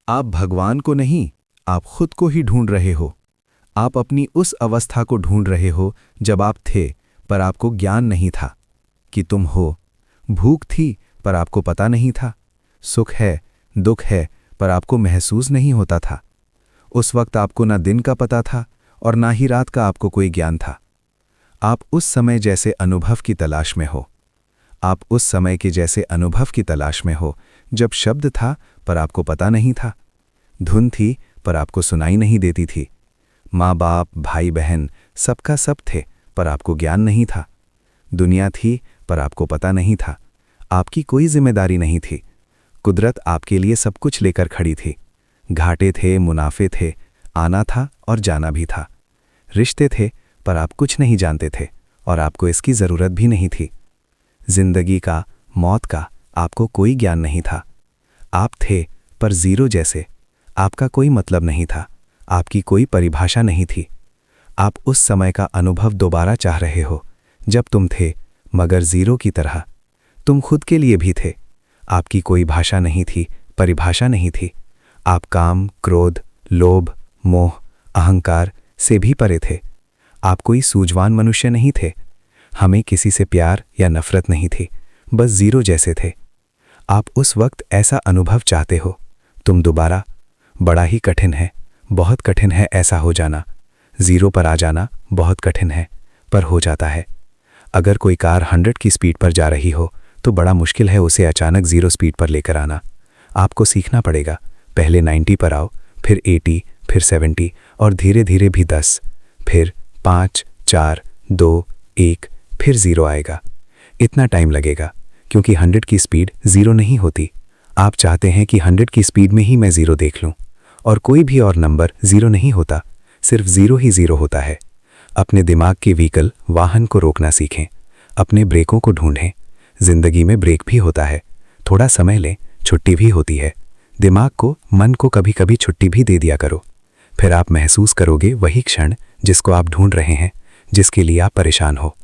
आप भगवान को नहीं, आप खुद को ही ढूंढ रहे हो। आप अपनी उस अवस्था को ढूंढ रहे हो जब आप थे पर आपको ज्ञान नहीं था कि तुम हो। भूख थी पर आपको पता नहीं था। सुख है, दुख है पर आपको महसूस नहीं होता था। उस वक्त आपको ना दिन का पता था और ना ही रात का आपको कोई ज्ञान था। आप उस समय जैसे अनुभव की तलाश में हो। आप उस समय के जैसे अनुभव की तलाश में हो जब शब्द था पर आपको पता नहीं था। धुन थी पर आपको सुनाई नहीं देती थी। माँ बाप, भाई बहन सबका सब थे पर आपको ज्ञान नहीं था। दुनिया थी पर आपको पता नहीं था। आपकी कोई जिम्मेदारी नहीं थी। कुदरत आपके लिए सब कुछ लेकर खड़ी थी। घाटे थे, मुनाफे थे, आना था और जाना भी था। रिश्ते थे पर आप कुछ नहीं जानते थे और आपको इसकी ज़रूरत भी नहीं थी। जिंदगी का, मौत का आपको कोई ज्ञान नहीं था। आप थे पर ज़ीरो जैसे। आपका कोई मतलब नहीं था, आपकी कोई परिभाषा नहीं थी। आप उस समय का अनुभव दोबारा चाह रहे हो जब तुम थे मगर ज़ीरो की तरह। तुम खुद के लिए भी थे। आपकी कोई भाषा नहीं थी, परिभाषा नहीं थी। आप काम, क्रोध, लोभ, मोह, अहंकार से भी परे थे। आप कोई सूझवान मनुष्य नहीं थे। हमें किसी से प्यार या नफरत नहीं थी, बस ज़ीरो जैसे थे। आप उस वक्त ऐसा अनुभव चाहते हो। तुम दोबारा। बड़ा ही कठिन है, बहुत कठिन है ऐसा हो जाना। ज़ीरो पर आ जाना बहुत कठिन है, पर हो जाता है। अगर कोई कार 100 की स्पीड पर जा रही हो तो बड़ा मुश्किल है उसे अचानक 0 स्पीड पर लेकर आना। आपको सीखना पड़ेगा। पहले 90 पर आओ, फिर 80, फिर 70 और धीरे धीरे भी 10, फिर 5, 4, 2, 1, फिर 0 आएगा। इतना टाइम लगेगा क्योंकि 100 की स्पीड 0 नहीं होती। आप चाहते हैं कि 100 की स्पीड में ही मैं 0 देख लूं, और कोई भी और नंबर 0 नहीं होता, सिर्फ 0 ही 0 होता है। अपने दिमाग के व्हीकल, वाहन को रोकना सीखें। अपने ब्रेकों को ढूंढें। जिंदगी में ब्रेक भी होता है। थोड़ा समय लें, छुट्टी भी होती है। दिमाग को, मन को कभी कभी छुट्टी भी दे दिया करो। फिर आप महसूस करोगे वही क्षण जिसको आप ढूंढ रहे हैं, जिसके लिए आप परेशान हो।